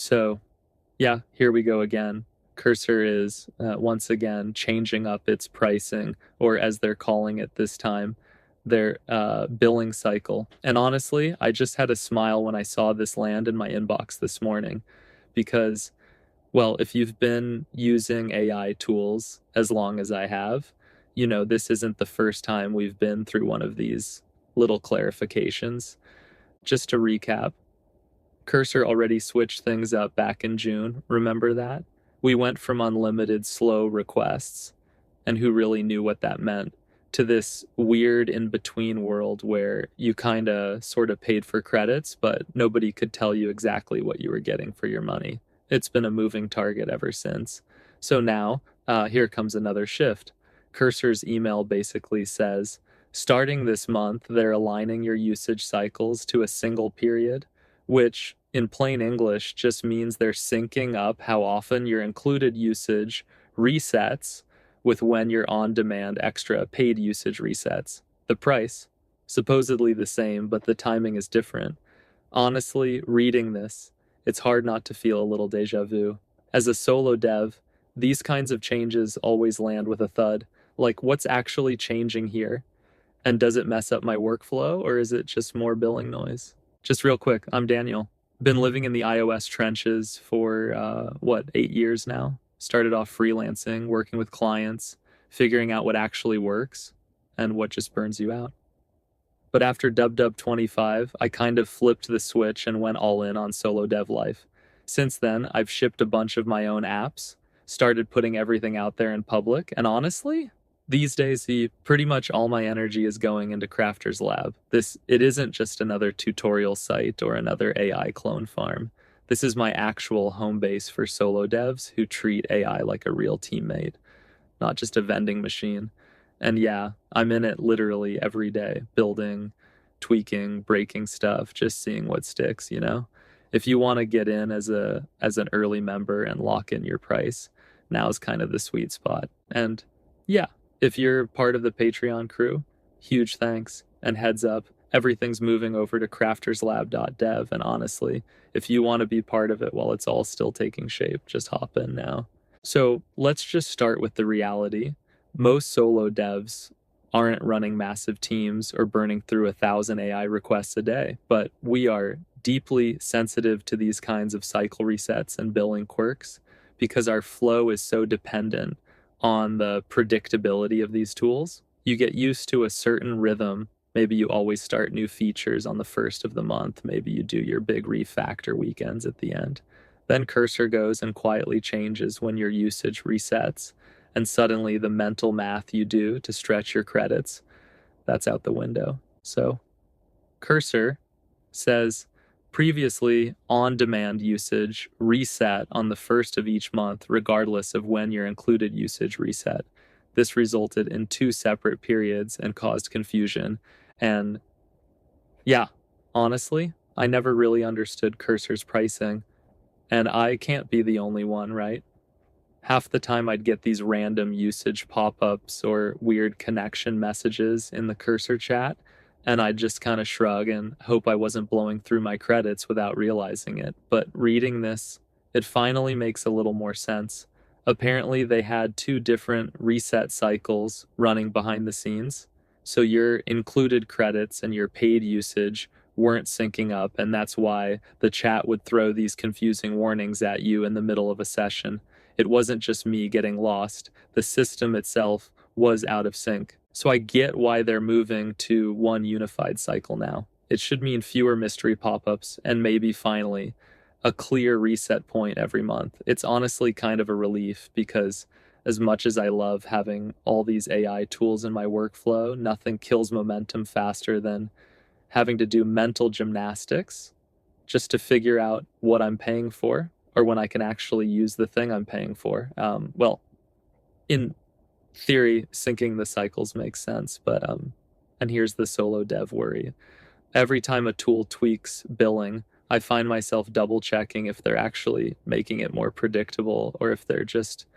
So, yeah, here we go again. Cursor is once again changing up its pricing, or as they're calling it this time, their billing cycle. And honestly, I just had a smile when I saw this land in my inbox this morning because, well, if you've been using AI tools as long as I have, you know, this isn't the first time we've been through one of these little clarifications. Just to recap, Cursor already switched things up back in June. Remember that? We went from unlimited slow requests, and who really knew what that meant, to this weird in between world where you kind of sort of paid for credits, but nobody could tell you exactly what you were getting for your money. It's been a moving target ever since. So now, here comes another shift. Cursor's email basically says, starting this month, they're aligning your usage cycles to a single period, which in plain English just means they're syncing up how often your included usage resets with when your on-demand extra paid usage resets. The price, supposedly the same, but the timing is different. Honestly, reading this, it's hard not to feel a little deja vu. As a solo dev, these kinds of changes always land with a thud. Like, what's actually changing here? And does it mess up my workflow, or is it just more billing noise? Just real quick, I'm Daniel. Been living in the iOS trenches for, 8 years now. Started off freelancing, working with clients, figuring out what actually works and what just burns you out. But after Dub 25, I kind of flipped the switch and went all in on solo dev life. Since then, I've shipped a bunch of my own apps, started putting everything out there in public, and honestly, these days, pretty much all my energy is going into Crafter's Lab. It isn't just another tutorial site or another AI clone farm. This is my actual home base for solo devs who treat AI like a real teammate, not just a vending machine. And yeah, I'm in it literally every day, building, tweaking, breaking stuff, just seeing what sticks, you know? If you want to get in as an early member and lock in your price, now's kind of the sweet spot. And yeah, if you're part of the Patreon crew, huge thanks and heads up, everything's moving over to crafterslab.dev. And honestly, if you want to be part of it while it's all still taking shape, just hop in now. So let's just start with the reality. Most solo devs aren't running massive teams or burning through 1,000 AI requests a day, but we are deeply sensitive to these kinds of cycle resets and billing quirks because our flow is so dependent on the predictability of these tools. You get used to a certain rhythm. Maybe you always start new features on the first of the month. Maybe you do your big refactor weekends at the end. Then Cursor goes and quietly changes when your usage resets. And suddenly the mental math you do to stretch your credits, that's out the window. So Cursor says previously on-demand usage reset on the first of each month, regardless of when your included usage reset. This resulted in 2 separate periods and caused confusion. And yeah, honestly, I never really understood Cursor's pricing. And I can't be the only one, right? Half the time I'd get these random usage pop-ups or weird connection messages in the Cursor chat, and I'd just kind of shrug and hope I wasn't blowing through my credits without realizing it. But reading this, it finally makes a little more sense. Apparently, they had 2 different reset cycles running behind the scenes, so your included credits and your paid usage weren't syncing up, and that's why the chat would throw these confusing warnings at you in the middle of a session. It wasn't just me getting lost. The system itself was out of sync. So I get why they're moving to one unified cycle now. It should mean fewer mystery pop-ups and maybe finally a clear reset point every month. It's honestly kind of a relief because as much as I love having all these AI tools in my workflow, nothing kills momentum faster than having to do mental gymnastics just to figure out what I'm paying for or when I can actually use the thing I'm paying for. In theory, syncing the cycles makes sense, but and here's the solo dev worry. Every time a tool tweaks billing, I find myself double checking if they're actually making it more predictable or if they're just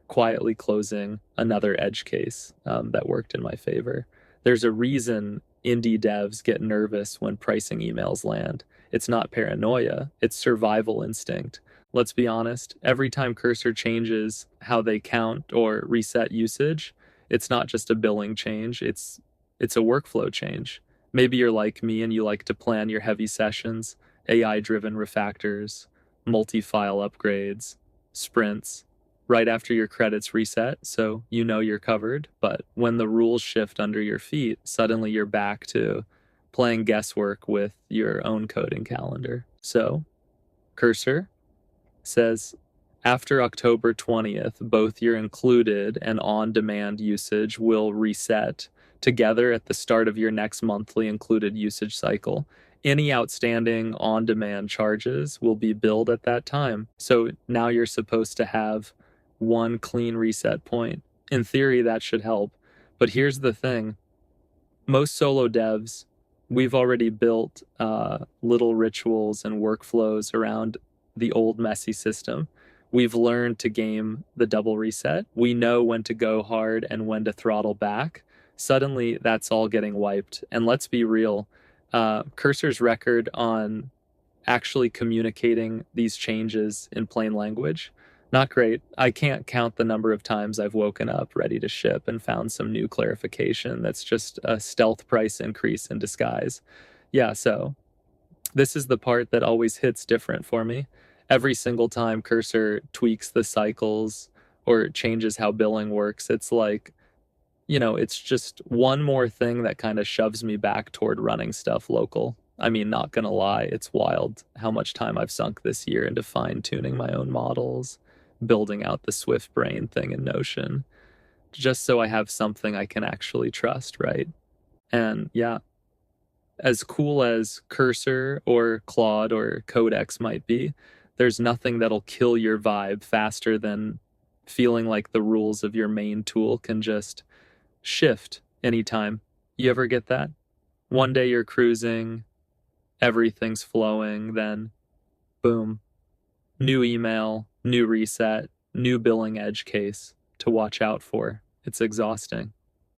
quietly closing another edge case that worked in my favor. There's a reason indie devs get nervous when pricing emails land. It's not paranoia, it's survival instinct. let's be honest, every time Cursor changes how they count or reset usage, it's not just a billing change, it's a workflow change. Maybe you're like me and you like to plan your heavy sessions, AI-driven refactors, multi-file upgrades, sprints, right after your credits reset, so you know you're covered. But when the rules shift under your feet, suddenly you're back to playing guesswork with your own coding calendar. So, Cursor says after October 20th, both your included and on demand usage will reset together at the start of your next monthly included usage cycle. Any outstanding on demand charges will be billed at that time. So now you're supposed to have one clean reset point. In theory, that should help. But here's the thing, most solo devs, we've already built little rituals and workflows around the old messy system. We've learned to game the double reset. We know when to go hard and when to throttle back. Suddenly, that's all getting wiped. And let's be real, Cursor's record on actually communicating these changes in plain language, not great. I can't count the number of times I've woken up ready to ship and found some new clarification that's just a stealth price increase in disguise. Yeah, so this is the part that always hits different for me. Every single time Cursor tweaks the cycles or changes how billing works, it's like, it's just one more thing that kind of shoves me back toward running stuff local. I mean, not gonna lie, it's wild how much time I've sunk this year into fine tuning my own models, building out the Swift brain thing in Notion, just so I have something I can actually trust, right? And yeah, as cool as Cursor or Claude or Codex might be, there's nothing that'll kill your vibe faster than feeling like the rules of your main tool can just shift anytime. You ever get that? One day you're cruising, everything's flowing, then boom, new email, new reset, new billing edge case to watch out for. It's exhausting.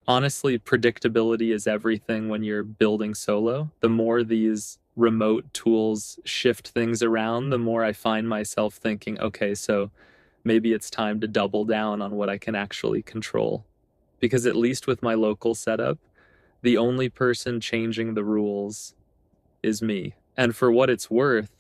Honestly, predictability is everything when you're building solo. The more these remote tools shift things around, the more I find myself thinking, okay, so maybe it's time to double down on what I can actually control. Because at least with my local setup, the only person changing the rules is me. And for what it's worth,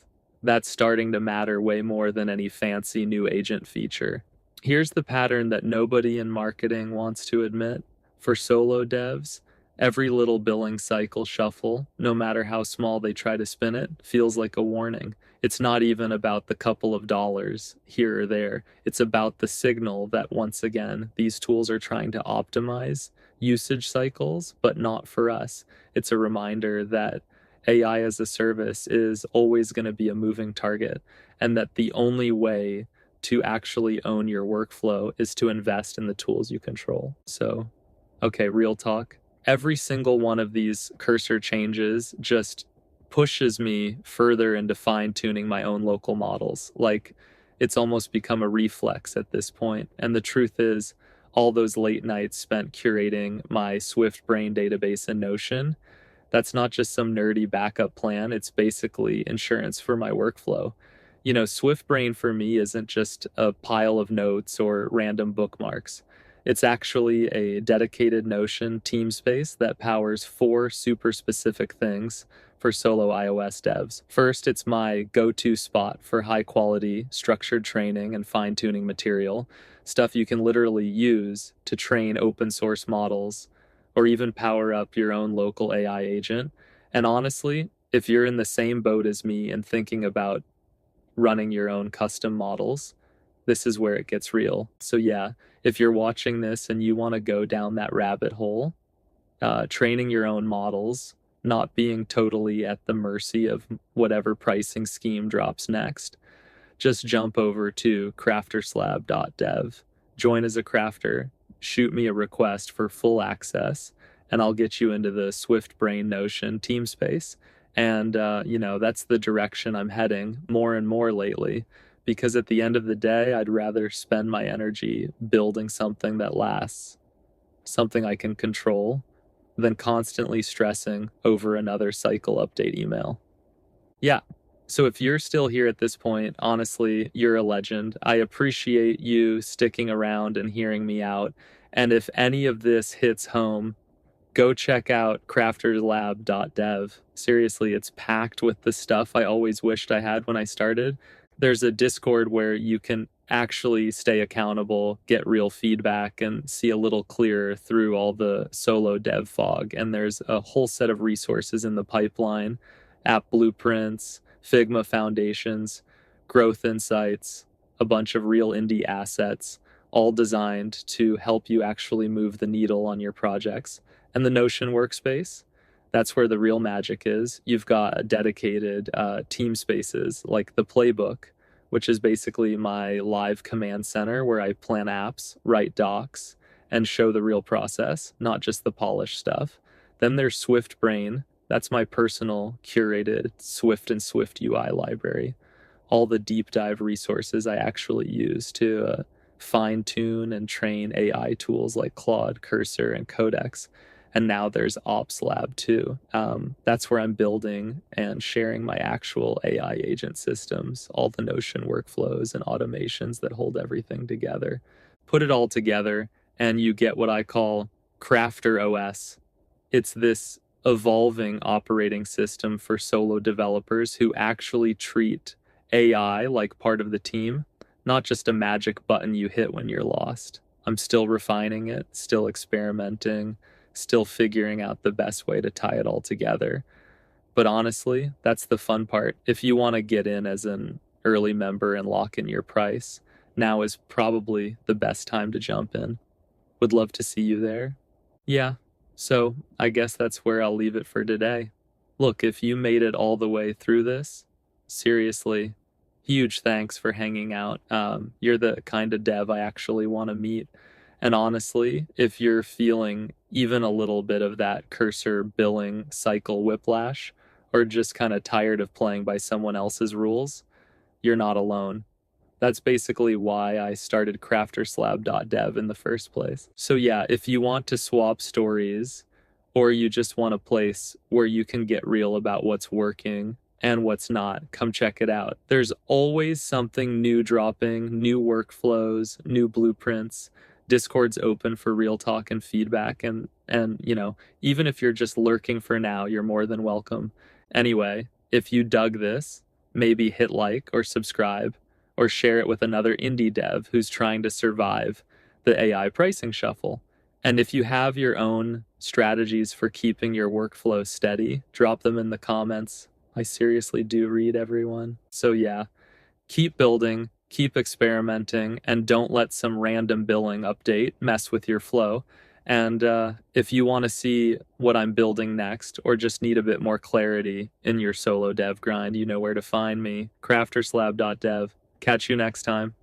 that's starting to matter way more than any fancy new agent feature. Here's the pattern that nobody in marketing wants to admit. For solo devs, every little billing cycle shuffle, no matter how small they try to spin it, feels like a warning. It's not even about the couple of dollars here or there. It's about the signal that, once again, these tools are trying to optimize usage cycles, but not for us. It's a reminder that AI as a service is always going to be a moving target, and that the only way to actually own your workflow is to invest in the tools you control. So, okay, real talk. Every single one of these Cursor changes just pushes me further into fine-tuning my own local models. Like, it's almost become a reflex at this point. And the truth is, all those late nights spent curating my Swift brain database in Notion, that's not just some nerdy backup plan. It's basically insurance for my workflow. Swift brain for me isn't just a pile of notes or random bookmarks. It's actually a dedicated Notion team space that powers 4 super specific things for solo iOS devs. First, it's my go-to spot for high-quality, structured training and fine-tuning material, stuff you can literally use to train open-source models or even power up your own local AI agent. And honestly, if you're in the same boat as me and thinking about running your own custom models, this is where it gets real. So yeah, if you're watching this and you want to go down that rabbit hole, training your own models, not being totally at the mercy of whatever pricing scheme drops next, just jump over to crafterslab.dev, join as a crafter, shoot me a request for full access, and I'll get you into the Swift Brain Notion team space. And, that's the direction I'm heading more and more lately, because at the end of the day, I'd rather spend my energy building something that lasts, something I can control, than constantly stressing over another cycle update email. Yeah, So if you're still here at this point, honestly, you're a legend. I appreciate you sticking around and hearing me out. And if any of this hits home, go check out crafterslab.dev. Seriously, it's packed with the stuff I always wished I had when I started. There's a Discord where you can actually stay accountable, get real feedback, and see a little clearer through all the solo dev fog. And there's a whole set of resources in the pipeline: app blueprints, Figma foundations, growth insights, a bunch of real indie assets, all designed to help you actually move the needle on your projects. And the Notion workspace, that's where the real magic is. You've got dedicated team spaces like the Playbook, which is basically my live command center where I plan apps, write docs, and show the real process, not just the polished stuff. Then there's Swift Brain. That's my personal curated Swift and Swift UI library. All the deep dive resources I actually use to fine tune and train AI tools like Claude, Cursor, and Codex. And now there's Ops Lab too. That's where I'm building and sharing my actual AI agent systems, all the Notion workflows and automations that hold everything together. Put it all together, and you get what I call Crafter OS. It's this evolving operating system for solo developers who actually treat AI like part of the team, not just a magic button you hit when you're lost. I'm still refining it, still experimenting, still figuring out the best way to tie it all together. But honestly, that's the fun part. If you want to get in as an early member and lock in your price, now is probably the best time to jump in. Would love to see you there. Yeah, so I guess that's where I'll leave it for today. Look, if you made it all the way through this, seriously, huge thanks for hanging out. You're the kind of dev I actually want to meet. And honestly, if you're feeling even a little bit of that cursor billing cycle whiplash, or just kind of tired of playing by someone else's rules, you're not alone. That's basically why I started crafterslab.dev in the first place. So yeah, if you want to swap stories, or you just want a place where you can get real about what's working and what's not, come check it out. There's always something new dropping, new workflows, new blueprints. Discord's open for real talk and feedback, and even if you're just lurking for now, you're more than welcome. Anyway, if you dug this, maybe hit like or subscribe or share it with another indie dev who's trying to survive the AI pricing shuffle. And if you have your own strategies for keeping your workflow steady, drop them in the comments. I seriously do read everyone. So yeah, keep building, keep experimenting, and don't let some random billing update mess with your flow. And if you want to see what I'm building next, or just need a bit more clarity in your solo dev grind, you know where to find me. crafterslab.dev. Catch you next time.